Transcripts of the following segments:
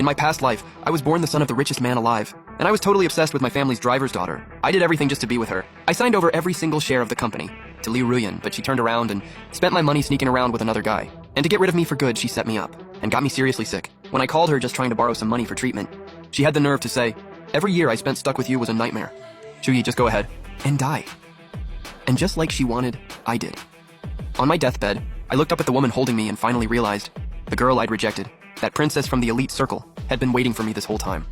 my past life, I was born the son of the richest man alive, and I was totally obsessed with my family's driver's daughter. I did everything just to be with her. I signed over every single share of the company to Liu Ruyan, but she turned around and spent my money sneaking around with another guy. And to get rid of me for good, she set me up and got me seriously sick. When I called her just trying to borrow some money for treatment, she had the nerve to say, "Every year I spent stuck with you was a nightmare. Shuyi, just go ahead and die." And just like she wanted, I did. On my deathbed, I looked up at the woman holding me and finally realized the girl I'd rejected, that princess from the elite circle, had been waiting for me this whole time.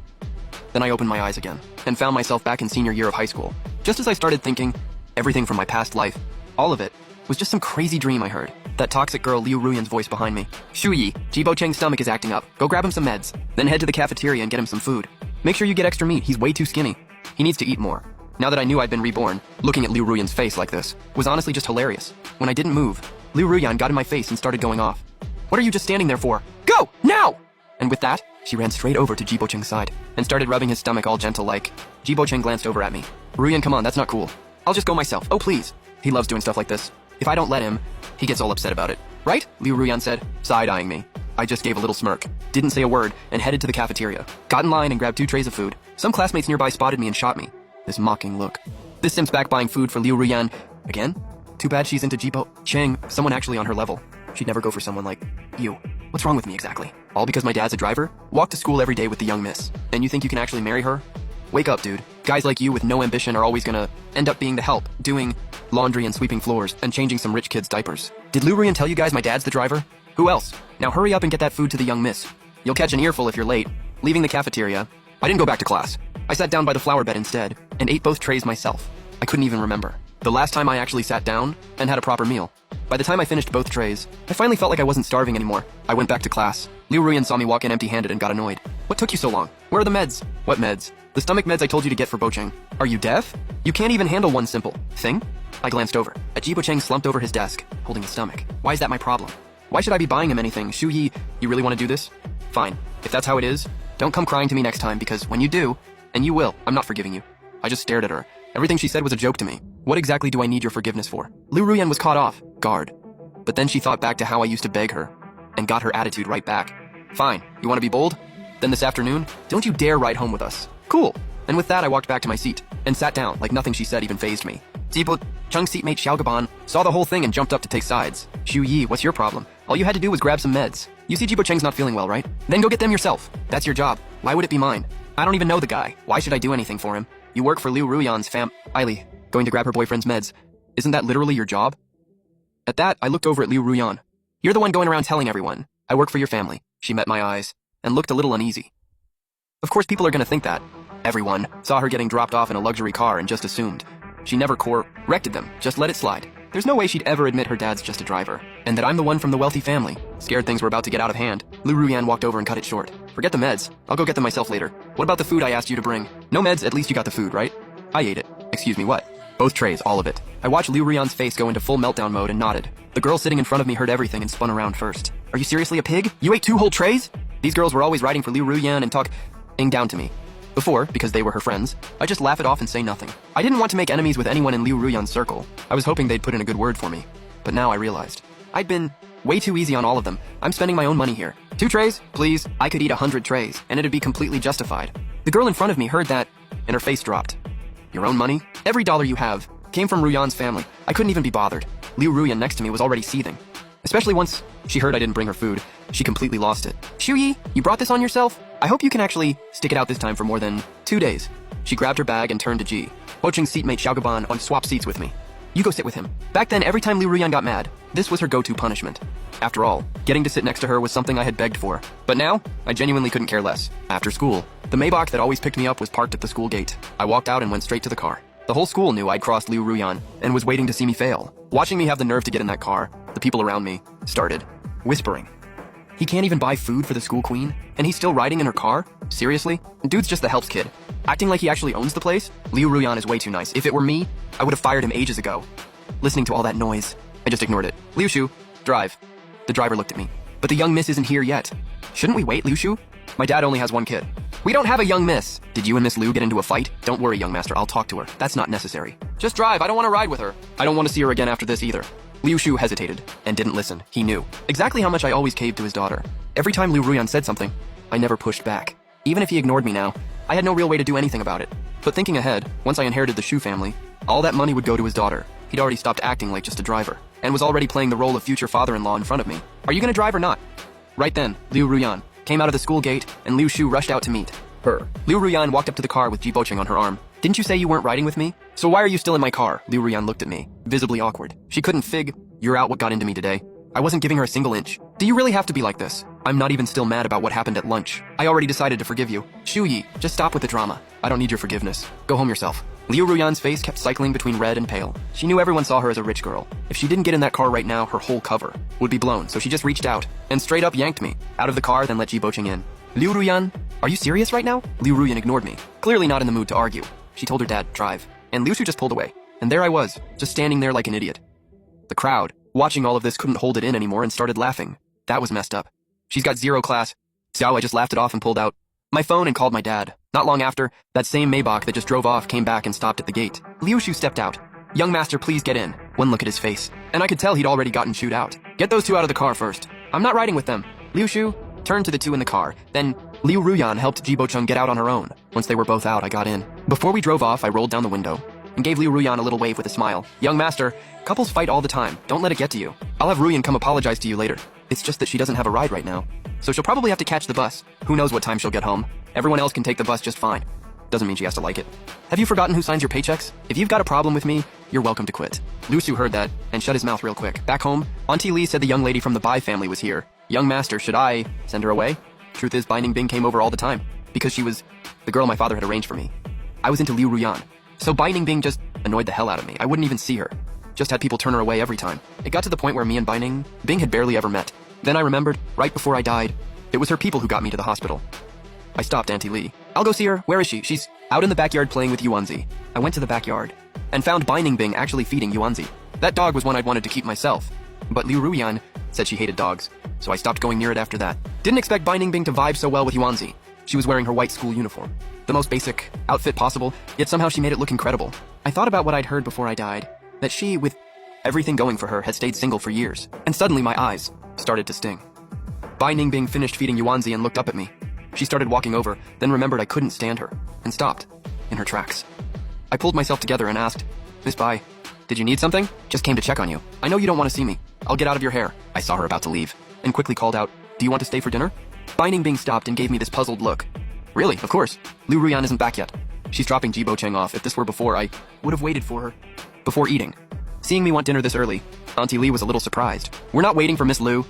Then I opened my eyes again and found myself back in senior year of high school. Just as I started thinking, everything from my past life, all of it, was just some crazy dream I heard. That toxic girl Liu Ruyan's voice behind me. "Shuyi, Jibo Cheng's stomach is acting up. Go grab him some meds. Then head to the cafeteria and get him some food. Make sure you get extra meat. He's way too skinny. He needs to eat more." Now that I knew I'd been reborn, looking at Liu Ruyan's face like this was honestly just hilarious. When I didn't move, Liu Ruyan got in my face and started going off. "What are you just standing there for? Go, now!" And with that, she ran straight over to Jibo Cheng's side and started rubbing his stomach all gentle like. Jibo Cheng glanced over at me. "Ruyan, come on, that's not cool. I'll just go myself. Oh, please." He loves doing stuff like this. If I don't let him, he gets all upset about it. "Right?" Liu Ruyan said, side-eyeing me. I just gave a little smirk, didn't say a word, and headed to the cafeteria. Got in line and grabbed 2 trays of food. Some classmates nearby spotted me and shot me. This mocking look. This simp's back buying food for Liu Ruyan. Again? Too bad she's into Jibo Cheng, someone actually on her level. She'd never go for someone like you. What's wrong with me exactly? All because my dad's a driver? Walk to school every day with the young miss. And you think you can actually marry her? Wake up, dude. Guys like you with no ambition are always gonna end up being the help, doing laundry and sweeping floors and changing some rich kids' diapers. Did Liu Ruyan tell you guys my dad's the driver? Who else? Now hurry up and get that food to the young miss. You'll catch an earful if you're late. Leaving the cafeteria, I didn't go back to class. I sat down by the flower bed instead and ate both trays myself. I couldn't even remember the last time I actually sat down and had a proper meal. By the time I finished both trays, I finally felt like I wasn't starving anymore. I went back to class. Liu Ruyan saw me walk in empty-handed and got annoyed. "What took you so long? Where are the meds?" "What meds?" "The stomach meds I told you to get for Bo Cheng." "Are you deaf? You can't even handle one simple thing?" I glanced over at Jibo Cheng slumped over his desk, holding his stomach. Why is that my problem? Why should I be buying him anything? Shuyi, you really want to do this? Fine. If that's how it is, don't come crying to me next time, because when you do, and you will, I'm not forgiving you. I just stared at her. Everything she said was a joke to me. What exactly do I need your forgiveness for? Liu Ruyan was caught off guard. But then she thought back to how I used to beg her, and got her attitude right back. "Fine, you want to be bold? Then this afternoon, don't you dare ride home with us." "Cool." And with that, I walked back to my seat, and sat down like nothing she said even fazed me. Jibo Cheng's seatmate Xiao Gaban saw the whole thing and jumped up to take sides. "Shuyi, what's your problem? All you had to do was grab some meds. You see Jibo Cheng's not feeling well, right? Then go get them yourself. That's your job. Why would it be mine? I don't even know the guy. Why should I do anything for him? You work for Liu Ruyan's Eili, going to grab her boyfriend's meds. Isn't that literally your job?" At that, I looked over at Liu Ruyan. "You're the one going around telling everyone. I work for your family." She met my eyes and looked a little uneasy. Of course people are gonna think that. Everyone saw her getting dropped off in a luxury car and just assumed. She never corrected them, just let it slide. There's no way she'd ever admit her dad's just a driver, and that I'm the one from the wealthy family. Scared things were about to get out of hand, Liu Ruyan walked over and cut it short. "Forget the meds. I'll go get them myself later. What about the food I asked you to bring?" "No meds, at least you got the food, right?" "I ate it." "Excuse me, what?" "Both trays, all of it." I watched Liu Ruyan's face go into full meltdown mode and nodded. The girl sitting in front of me heard everything and spun around first. "Are you seriously a pig? You ate 2 whole trays?" These girls were always riding for Liu Ruyan and talking down to me. Before, because they were her friends, I just laugh it off and say nothing. I didn't want to make enemies with anyone in Liu Ruyan's circle. I was hoping they'd put in a good word for me. But now I realized I'd been way too easy on all of them. I'm spending my own money here. 2 trays? Please. I could eat 100 trays, and it'd be completely justified. The girl in front of me heard that, and her face dropped. "Your own money? Every dollar you have came from Ruyan's family. I couldn't even be bothered." Liu Ruyan next to me was already seething. Especially once she heard I didn't bring her food, she completely lost it. "Shuyi, you brought this on yourself? I hope you can actually stick it out this time for more than 2 days. She grabbed her bag and turned to Ji. Bo Cheng's seatmate Xiao Gaban on swap seats with me. "You go sit with him." Back then, every time Liu Ruyan got mad, this was her go-to punishment. After all, getting to sit next to her was something I had begged for. But now, I genuinely couldn't care less. After school, the Maybach that always picked me up was parked at the school gate. I walked out and went straight to the car. The whole school knew I'd crossed Liu Ruyan and was waiting to see me fail. Watching me have the nerve to get in that car, the people around me started whispering. "He can't even buy food for the school queen, and he's still riding in her car? Seriously? Dude's just the helps kid. Acting like he actually owns the place? Liu Ruyan is way too nice. If it were me, I would have fired him ages ago." Listening to all that noise, I just ignored it. "Liu Shu, drive." The driver looked at me. "But the young miss isn't here yet. Shouldn't we wait, Liu Shu? My dad only has 1 kid." "We don't have a young miss." "Did you and Miss Liu get into a fight?" "Don't worry, young master, I'll talk to her. That's not necessary." "Just drive, I don't want to ride with her." "I don't want to see her again after this either." Liu Shu hesitated and didn't listen. He knew exactly how much I always caved to his daughter. Every time Liu Ruyan said something, I never pushed back. Even if he ignored me now, I had no real way to do anything about it. But thinking ahead, once I inherited the Shu family, all that money would go to his daughter. He'd already stopped acting like just a driver, and was already playing the role of future father-in-law in front of me. Are you gonna drive or not? Right then, Liu Ruyan came out of the school gate, and Liu Shu rushed out to meet her. Liu Ruyan walked up to the car with Ji Bocheng on her arm. Didn't you say you weren't riding with me? So why are you still in my car? Liu Ruyan looked at me, visibly awkward. She couldn't figure out what got into me today. I wasn't giving her a single inch. Do you really have to be like this? I'm not even still mad about what happened at lunch. I already decided to forgive you. Shu Yi, just stop with the drama. I don't need your forgiveness. Go home yourself. Liu Ruyan's face kept cycling between red and pale. She knew everyone saw her as a rich girl. If she didn't get in that car right now, her whole cover would be blown, so she just reached out and straight up yanked me out of the car, then let Ji Bocheng in. Liu Ruyan, are you serious right now? Liu Ruyan ignored me, clearly not in the mood to argue. She told her dad, drive. And Liu Shu just pulled away. And there I was, just standing there like an idiot. The crowd, watching all of this, couldn't hold it in anymore and started laughing. That was messed up. She's got zero class. So I just laughed it off and pulled out my phone and called my dad. Not long after, that same Maybach that just drove off came back and stopped at the gate. Liu Shu stepped out. Young master, please get in. One look at his face, and I could tell he'd already gotten chewed out. Get those two out of the car first. I'm not riding with them. Liu Shu turned to the two in the car. Then Liu Ruyan helped Ji Bocheng get out on her own. Once they were both out, I got in. Before we drove off, I rolled down the window and gave Liu Ruyan a little wave with a smile. Young master, couples fight all the time. Don't let it get to you. I'll have Ruyan come apologize to you later. It's just that she doesn't have a ride right now, so she'll probably have to catch the bus. Who knows what time she'll get home. Everyone else can take the bus just fine. Doesn't mean she has to like it. Have you forgotten who signs your paychecks? If you've got a problem with me, you're welcome to quit. Liu Shu heard that and shut his mouth real quick. Back home, Auntie Li said the young lady from the Bai family was here. Young master, should I send her away? Truth is, Bai Ningbing came over all the time because she was the girl my father had arranged for me. I was into Liu Ruyan, so Bai Ningbing just annoyed the hell out of me. I wouldn't even see her. Just had people turn her away every time. It got to the point where me and Bai Ningbing had barely ever met. Then I remembered, right before I died, it was her people who got me to the hospital. I stopped Auntie Li. I'll go see her. Where is she? She's out in the backyard playing with Yuanzi. I went to the backyard and found Bai Ningbing actually feeding Yuanzi. That dog was one I'd wanted to keep myself, but Liu Ruyan said she hated dogs, so I stopped going near it after that. Didn't expect Bai Ningbing to vibe so well with Yuanzi. She was wearing her white school uniform, the most basic outfit possible, yet somehow she made it look incredible. I thought about what I'd heard before I died, that she, with everything going for her, had stayed single for years, and suddenly my eyes started to sting. Bai Ningbing finished feeding Yuanzi and looked up at me. She started walking over, then remembered I couldn't stand her, and stopped in her tracks. I pulled myself together and asked, Miss Bai, did you need something? Just came to check on you. I know you don't want to see me. I'll get out of your hair. I saw her about to leave, and quickly called out, do you want to stay for dinner? Bai Ningbing stopped and gave me this puzzled look. Really, of course. Liu Ruyan isn't back yet. She's dropping Ji Bocheng off. If this were before, I would have waited for her before eating. Seeing me want dinner this early, Auntie Li was a little surprised. We're not waiting for Miss Liu.